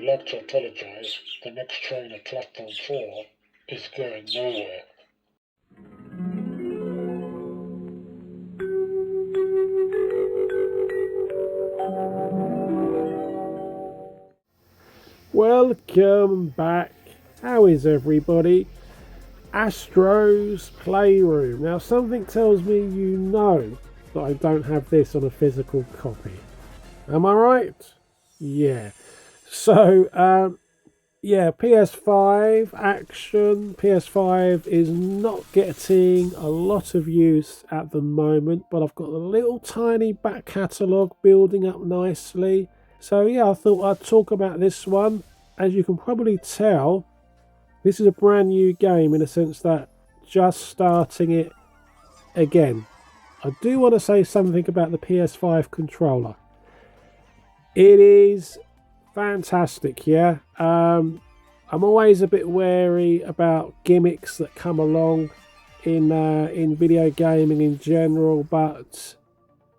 would like to apologise. The next train at platform 4 is going nowhere. Welcome back. How is everybody? ASTROS Playroom. Now, something tells me you know that I don't have this on a physical copy. Am I right? Yeah. So, PS5 action. PS5 is not getting a lot of use at the moment, but I've got a little tiny back catalogue building up nicely. So yeah, I thought I'd talk about this one. As you can probably tell, this is a brand new game in the sense that just starting it again. I do want to say something about the PS5 controller. It is fantastic, yeah. I'm always a bit wary about gimmicks that come along in video gaming in general, but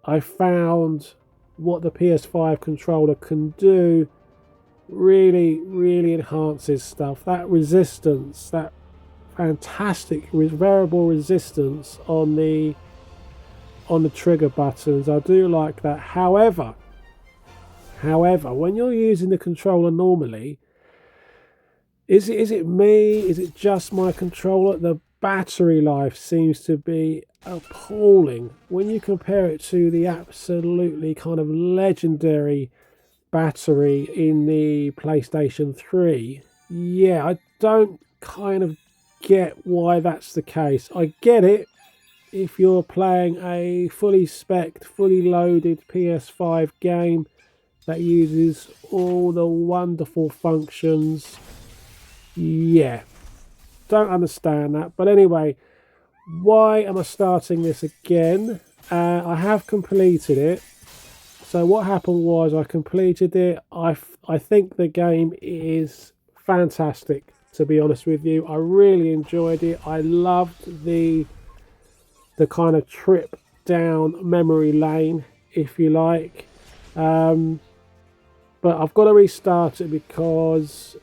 I found what the PS5 controller can do really enhances stuff. That resistance, that fantastic variable resistance on the trigger buttons, I do like that. However, when you're using the controller normally, is it me? Is it just my controller? The battery life seems to be appalling when you compare it to the absolutely kind of legendary battery in the PlayStation 3. Yeah, I don't kind of get why that's the case. I get it if you're playing a fully spec'd, fully loaded PS5 game that uses all the wonderful functions. Yeah, don't understand that. But anyway, why am I starting this again? I have completed it. So what happened was I completed it. I think the game is fantastic, to be honest with you. I really enjoyed it. I loved the kind of trip down memory lane, if you like. But I've got to restart it because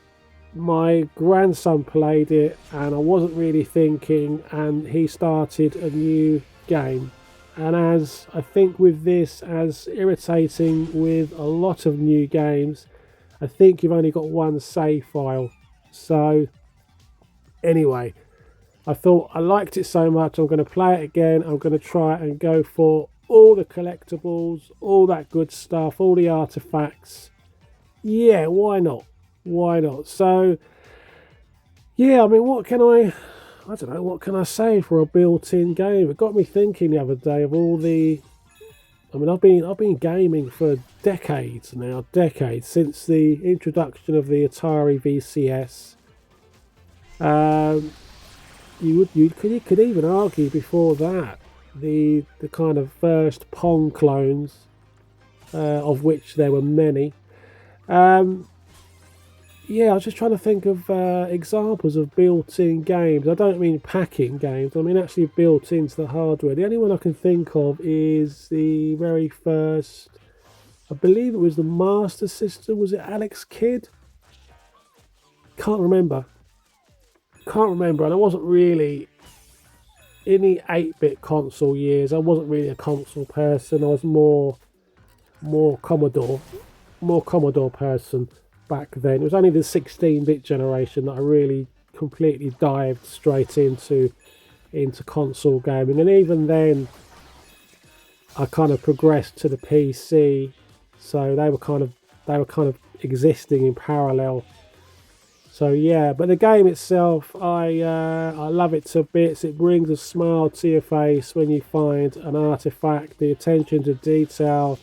my grandson played it and I wasn't really thinking, and he started a new game. And as I think with this, as irritating with a lot of new games, I think you've only got one save file. So anyway, I thought I liked it so much, I'm going to play it again. I'm going to try and go for all the collectibles, all that good stuff, all the artifacts. Yeah, why not? Why not? So yeah, I mean, I don't know, what can I say for a built-in game? It got me thinking the other day of all the... I mean, I've been gaming for decades now, since the introduction of the Atari VCS. You could even argue before that the kind of first Pong clones, of which there were many. Yeah, I was just trying to think of examples of built-in games. I don't mean packing games, I mean actually built into the hardware. The only one I can think of is the very first, I believe it was the Master System. Was it Alex Kidd? Can't remember. And I wasn't really, in the 8-bit console years, I wasn't really a console person. I was more Commodore person back then. It was only the 16-bit generation that I really completely dived straight into console gaming, and even then I kind of progressed to the PC, so they were kind of existing in parallel. So yeah, but the game itself, I love it to bits. It brings a smile to your face when you find an artifact. The attention to detail,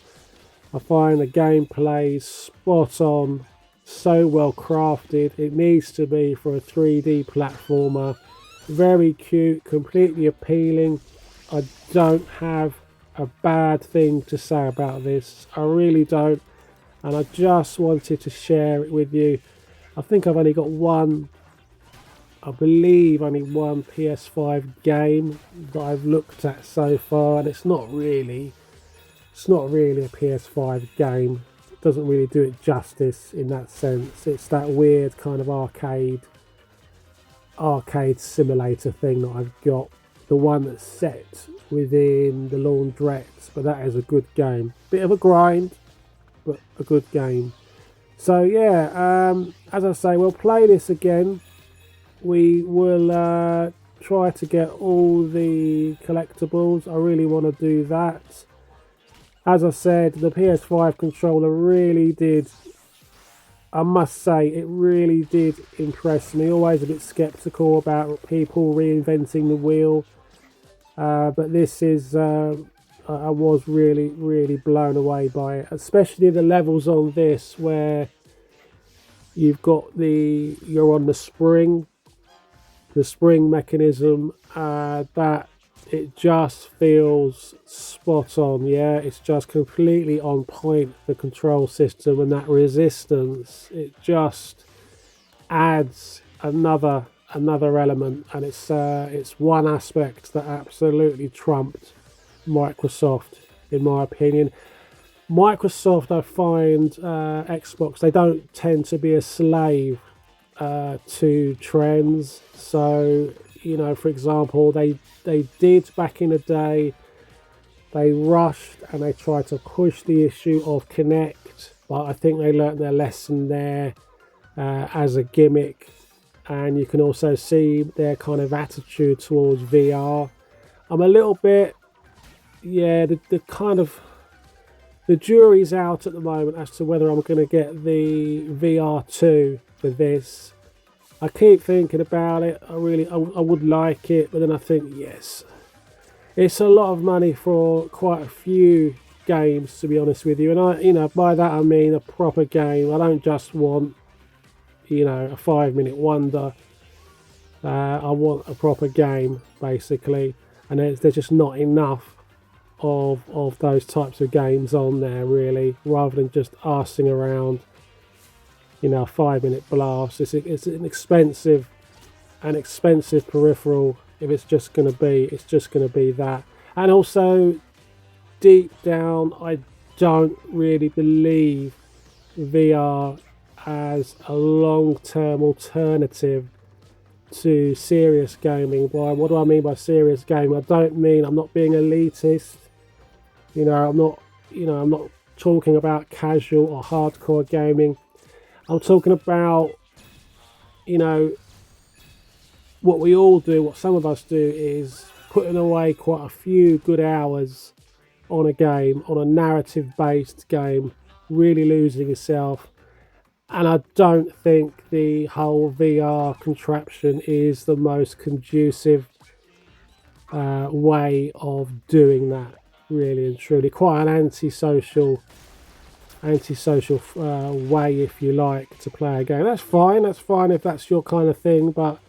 I find the gameplay spot on, so well crafted. It needs to be for a 3D platformer. Very cute, completely appealing. I don't have a bad thing to say about this. I really don't. And I just wanted to share it with you. I think I've only got I believe only one PS5 game that I've looked at so far, and it's not really a PS5 game. doesn't really do it justice in that sense. It's that weird kind of arcade simulator thing that I've got, the one that's set within the laundrette, but that is a good game. Bit of a grind, but a good game. So yeah, as I say, we'll play this again. We will try to get all the collectibles. I really want to do that. As I said, the PS5 controller really did, I must say, it really did impress me. Always a bit skeptical about people reinventing the wheel. But this is, I was really blown away by it. Especially the levels on this where you've got you're on the spring mechanism, that it just feels spot on. Yeah, it's just completely on point, the control system, and that resistance, it just adds another element, and it's one aspect that absolutely trumped Microsoft, in my opinion. Microsoft, I find, Xbox, they don't tend to be a slave to trends. So, you know, for example, they did back in the day, they rushed and they tried to push the issue of Kinect, but I think they learnt their lesson there as a gimmick. And you can also see their kind of attitude towards VR. I'm a little bit, yeah, the jury's out at the moment as to whether I'm going to get the VR2 for this. I keep thinking about it. I would like it, but then I think, yes, it's a lot of money for quite a few games, to be honest with you. And by that I mean a proper game. I don't just want, a 5-minute wonder. I want a proper game, basically, and there's just not enough of those types of games on there, really, rather than just arsing around, a 5-minute blast. It's an expensive peripheral. If it's just going to be that. And also, deep down, I don't really believe VR as a long-term alternative to serious gaming. What do I mean by serious gaming? I don't mean, I'm not being elitist. I'm not talking about casual or hardcore gaming. I'm talking about, what we all do, what some of us do, is putting away quite a few good hours on a game, on a narrative-based game, really losing yourself. And I don't think the whole VR contraption is the most conducive way of doing that, really and truly. Quite an antisocial way, if you like, to play a game. That's fine if that's your kind of thing, but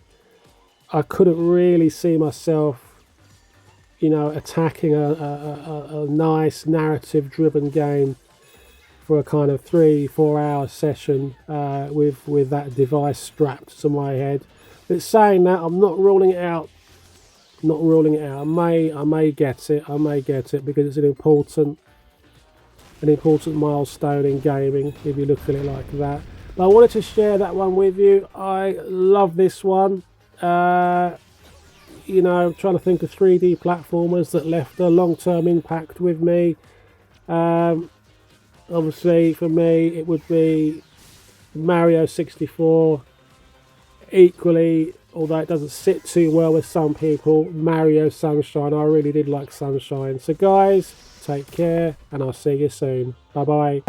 I couldn't really see myself, attacking a nice narrative-driven game for a kind of 3-4 hour session with that device strapped to my head. But saying that, I'm not ruling it out. I may get it because it's an important milestone in gaming, if you look at it like that. But I wanted to share that one with you. I love this one. I'm trying to think of 3D platformers that left a long-term impact with me. Obviously, for me, it would be Mario 64. Equally, although it doesn't sit too well with some people, Mario Sunshine. I really did like Sunshine. So guys, take care, and I'll see you soon. Bye bye.